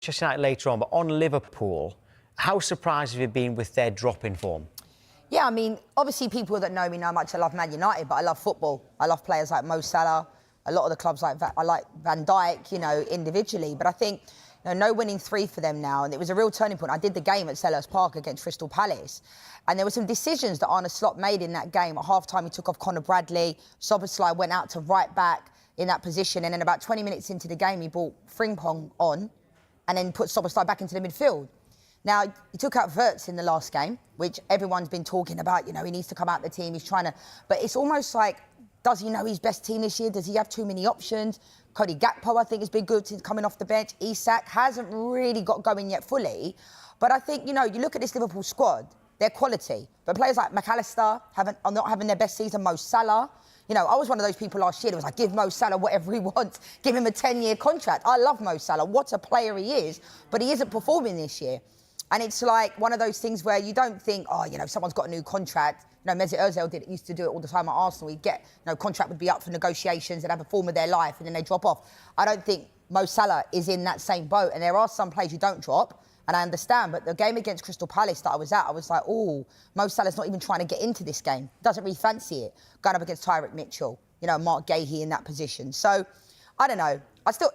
Manchester United later on, but on Liverpool, how surprised have you been with their drop in form? Yeah, I mean, obviously people that know me know how much I love Man United, but I love football. I love players like Mo Salah, a lot of the clubs I like Van Dijk, you know, individually. But I think, you know, no winning 3 for them now, and it was a real turning point. I did the game at Selhurst Park against Crystal Palace, and there were some decisions that Arne Slot made in that game. At half-time, he took off Conor Bradley, Szoboszlai went out to right back in that position, and then about 20 minutes into the game, he brought Frimpong on, and then put Szoboszlai back into the midfield. Now, he took out Wirtz in the last game, which everyone's been talking about. You know, he needs to come out the team. He's trying to... But it's almost like, does he know his best team this year? Does he have too many options? Cody Gakpo, I think, has been good since coming off the bench. Isak hasn't really got going yet fully. But I think, you know, you look at this Liverpool squad, they're quality. But players like McAllister are not having their best season. Mo Salah. You know, I was one of those people last year that was like, give Mo Salah whatever he wants. Give him a 10-year contract. I love Mo Salah. What a player he is. But he isn't performing this year. And it's like one of those things where you don't think, oh, you know, someone's got a new contract. You know, Mesut Ozil used to do it all the time at Arsenal. He'd get, you know, contract would be up for negotiations and have a form of their life and then they drop off. I don't think Mo Salah is in that same boat. And there are some players you don't drop, and I understand. But the game against Crystal Palace that I was at, I was like, oh, Mo Salah's not even trying to get into this game. Doesn't really fancy it. Going up against Tyrick Mitchell, you know, Mark Gahey in that position. So, I don't know.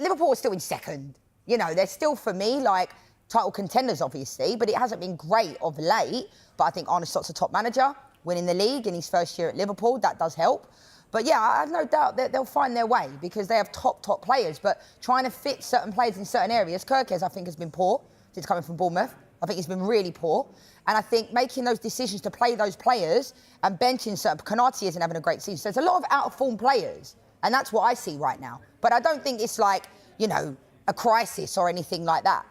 Liverpool is still in second. You know, they're still, for me, like, title contenders, obviously, but it hasn't been great of late. But I think Arne Slot's a top manager, winning the league in his first year at Liverpool. That does help. But yeah, I have no doubt that they'll find their way because they have top players. But trying to fit certain players in certain areas, Kirkes, I think, has been poor since coming from Bournemouth. I think he's been really poor. And I think making those decisions to play those players and benching certain... Konate isn't having a great season. So there's a lot of out-of-form players. And that's what I see right now. But I don't think it's like, you know, a crisis or anything like that.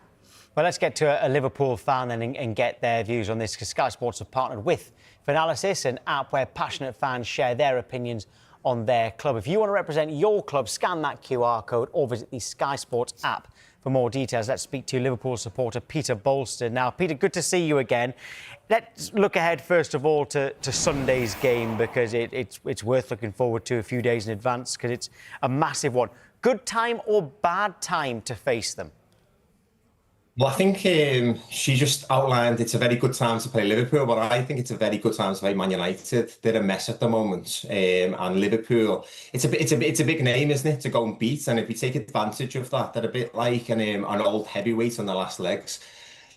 Well, let's get to a Liverpool fan and get their views on this, because Sky Sports have partnered with Finalysis, an app where passionate fans share their opinions on their club. If you want to represent your club, scan that QR code or visit the Sky Sports app for more details. Let's speak to Liverpool supporter Peter Bolster now. Peter, good to see you again. Let's look ahead, first of all, to Sunday's game, because it's worth looking forward to a few days in advance, because it's a massive one. Good time or bad time to face them? Well, I think she just outlined it's a very good time to play Liverpool, but I think it's a very good time to play Man United. They're a mess at the moment, and Liverpool, it's a big name, isn't it, to go and beat? And if we take advantage of that, they're a bit like an old heavyweight on the last legs.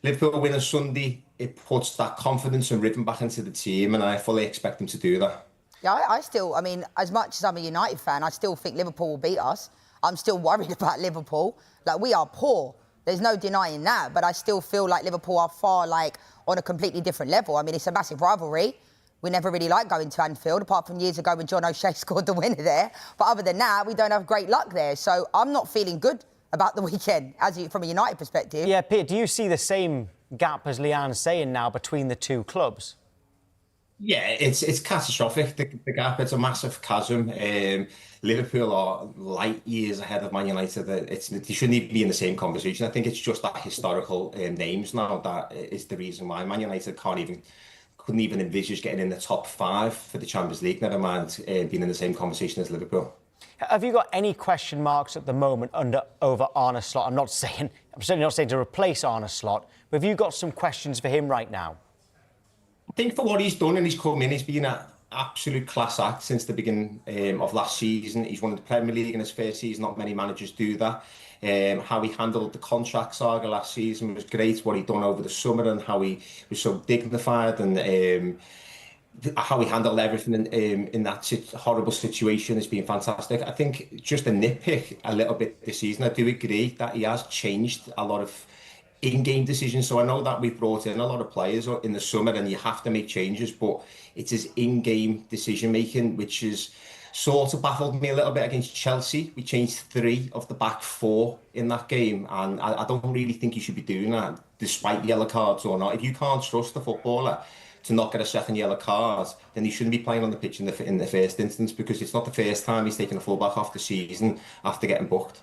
Liverpool win on Sunday, it puts that confidence and rhythm back into the team, and I fully expect them to do that. Yeah, I mean, as much as I'm a United fan, I still think Liverpool will beat us. I'm still worried about Liverpool. Like, we are poor. There's no denying that, but I still feel like Liverpool are far, like, on a completely different level. I mean, it's a massive rivalry. We never really like going to Anfield, apart from years ago when John O'Shea scored the winner there. But other than that, we don't have great luck there. So I'm not feeling good about the weekend, from a United perspective. Yeah, Pete, do you see the same gap as Leanne's saying now between the two clubs? Yeah, it's catastrophic, the gap. It's a massive chasm. Liverpool are light years ahead of Man United. They shouldn't even be in the same conversation. I think it's just that historical names now that is the reason why Man United couldn't even envisage getting in the top 5 for the Champions League, never mind being in the same conversation as Liverpool. Have you got any question marks at the moment over Arne Slot? I'm certainly not saying to replace Arne Slot, but have you got some questions for him right now? I think for what he's done and he's come in, he's been an absolute class act since the beginning of last season. He's won the Premier League in his first season. Not many managers do that. How he handled the contract saga last season was great. What he'd done over the summer and how he was so dignified, and how he handled everything in that horrible situation has been fantastic. I think just a nitpick a little bit this season, I do agree that he has changed a lot of in-game decisions. So I know that we brought in a lot of players in the summer and you have to make changes, but it's his in-game decision-making which has sort of baffled me a little bit against Chelsea. We changed 3 of the back 4 in that game, and I don't really think you should be doing that, despite yellow cards or not. If you can't trust the footballer to not get a second yellow card, then he shouldn't be playing on the pitch in the first instance, because it's not the first time he's taken a fullback off the season after getting booked.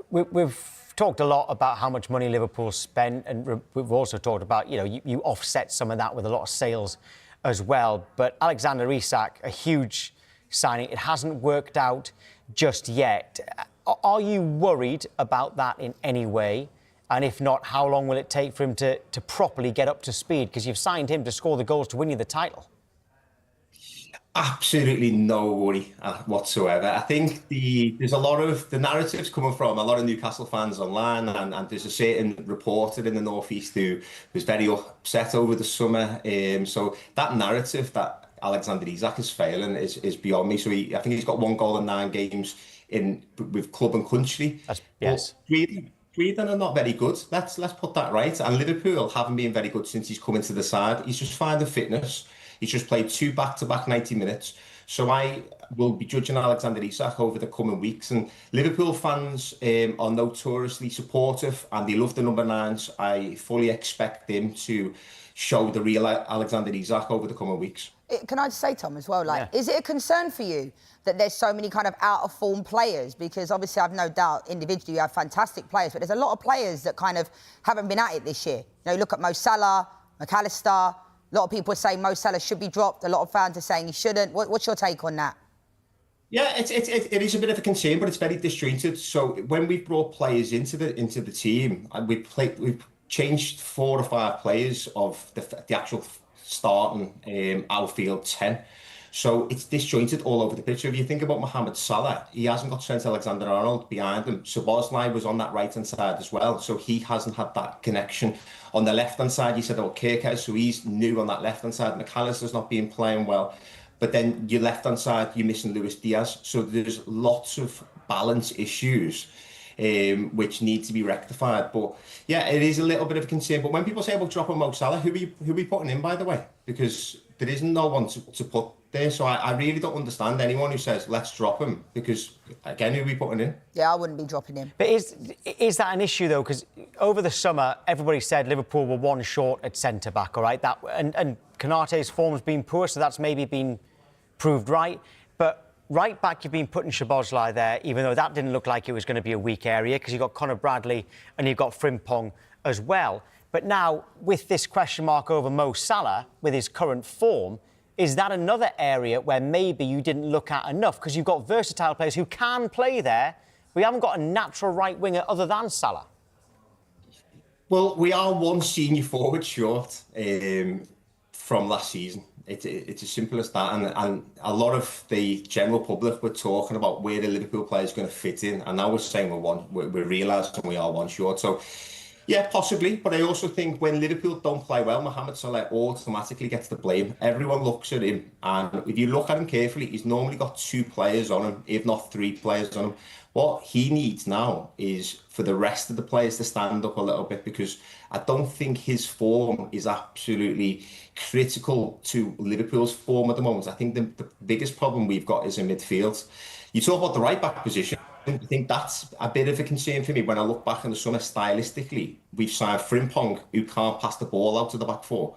We've talked a lot about how much money Liverpool spent, and we've also talked about, you know, you offset some of that with a lot of sales as well. But Alexander Isak, a huge signing, it hasn't worked out just yet. Are you worried about that in any way? And if not, how long will it take for him to properly get up to speed? Because you've signed him to score the goals to win you the title. Absolutely no worry whatsoever. I think there's a lot of the narratives coming from a lot of Newcastle fans online, and there's a certain reporter in the Northeast who was very upset over the summer. So that narrative that Alexander Isak is failing is beyond me. So I think he's got 1 goal in 9 games with club and country. Yes. Sweden are not very good. Let's put that right. And Liverpool haven't been very good since he's come into the side. He's just finding fitness. He's just played 2 back-to-back 90 minutes. So I will be judging Alexander Isak over the coming weeks. And Liverpool fans are notoriously supportive and they love the number 9s. I fully expect them to show the real Alexander Isak over the coming weeks. Can I just say, Tom, as well, is it a concern for you that there's so many kind of out-of-form players? Because obviously I've no doubt individually you have fantastic players, but there's a lot of players that kind of haven't been at it this year. You know, look at Mo Salah, McAllister. A lot of people are saying Mo Salah should be dropped. A lot of fans are saying he shouldn't. What's your take on that? Yeah, it is a bit of a concern, but it's very disjointed. So when we've brought players into the team, and we've changed 4 or 5 players of the actual starting outfield 10. So it's disjointed all over the pitch. So if you think about Mohamed Salah, he hasn't got Trent Alexander-Arnold behind him. Szoboszlai was on that right-hand side as well, so he hasn't had that connection. On the left-hand side, you said, Kirkhouse, so he's new on that left-hand side. McAllister's not been playing well. But then your left-hand side, you're missing Luis Diaz. So there's lots of balance issues which need to be rectified. But yeah, it is a little bit of a concern. But when people say about dropping Mo Salah, who are we putting in, by the way? Because there is no one to put there. So I really don't understand anyone who says, let's drop him. Because, again, who are we putting in? Yeah, I wouldn't be dropping him. But is that an issue, though? Because over the summer, everybody said Liverpool were 1 short at centre-back, all right? And Konaté's form's been poor, so that's maybe been proved right. But right back, you've been putting Szoboszlai there, even though that didn't look like it was going to be a weak area, because you've got Conor Bradley and you've got Frimpong as well. But now, with this question mark over Mo Salah, with his current form, is that another area where maybe you didn't look at enough? Because you've got versatile players who can play there. We haven't got a natural right winger other than Salah. Well, we are 1 senior forward short from last season. It's as simple as that. And a lot of the general public were talking about where the Liverpool player is going to fit in. And now we're saying we're realising we are 1 short. So, yeah, possibly. But I also think when Liverpool don't play well, Mohamed Salah automatically gets the blame. Everyone looks at him. And if you look at him carefully, he's normally got 2 players on him, if not 3 players on him. What he needs now is for the rest of the players to stand up a little bit, because I don't think his form is absolutely critical to Liverpool's form at the moment. I think the biggest problem we've got is in midfield. You talk about the right-back position. I think that's a bit of a concern for me when I look back in the summer stylistically. We've signed Frimpong, who can't pass the ball out to the back 4.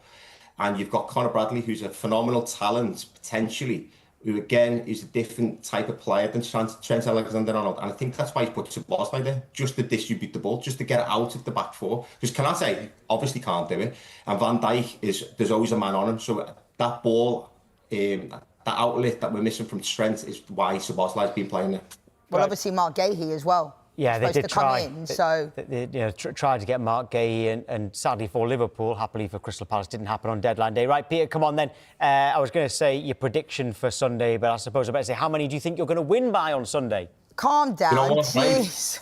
And you've got Conor Bradley, who's a phenomenal talent, potentially, who again is a different type of player than Trent Alexander-Arnold. And I think that's why he put Szoboszlai there, just to distribute the ball, just to get it out of the back 4. Because Konaté obviously can't do it. And Van Dijk, there's always a man on him. So that ball, that outlet that we're missing from Trent is why Szoboszlai's been playing there. Well, obviously Mark Gahey as well. Yeah, they did try. They tried to get Mark Gahey, and sadly for Liverpool, happily for Crystal Palace, didn't happen on deadline day. Right, Peter, come on then. I was going to say your prediction for Sunday, but I suppose I better say, how many do you think you're going to win by on Sunday? Calm down, jeez.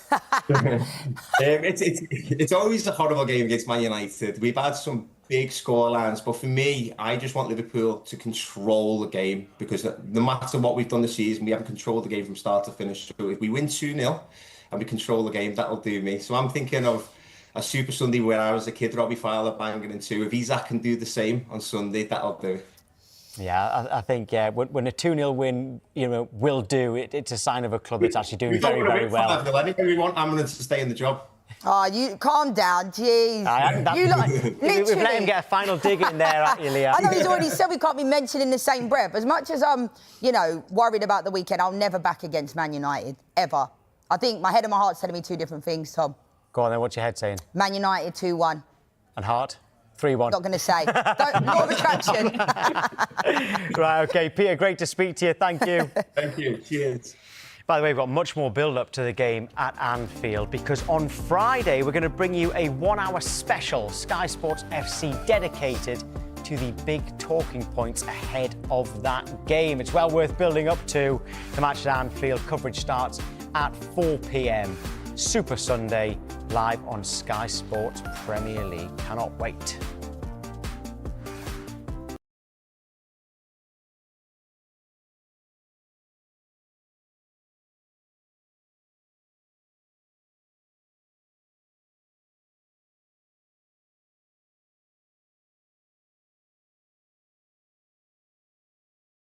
It's always a horrible game against Man United. We've had some big scorelines, but for me, I just want Liverpool to control the game, because no matter what we've done this season, we haven't controlled the game from start to finish. So if we win 2-0 and we control the game, that'll do me. So I'm thinking of a Super Sunday where I was a kid, Robbie Fowler banging in 2. If Isak can do the same on Sunday, that'll do it. Yeah, I think when a 2-0 win, will do, it's a sign of a club that's actually doing very, very well. Anyway, we want Amundsen to stay in the job. Oh, you calm down, jeez. We've let him get a final dig in there at you, Leah. I know he's already said we can't be mentioned in the same breath. As much as I'm, worried about the weekend, I'll never back against Man United, ever. I think my head and my heart's telling me 2 different things, Tom. Go on then, what's your head saying? Man United 2-1. And heart? 3-1. Not going to say. Law of attraction. Right, OK. Peter, great to speak to you. Thank you. Thank you. Cheers. By the way, we've got much more build-up to the game at Anfield because on Friday we're going to bring you a 1-hour special, Sky Sports FC dedicated to the big talking points ahead of that game. It's well worth building up to. The match at Anfield coverage starts at 4 p.m. Super Sunday, live on Sky Sports Premier League. Cannot wait.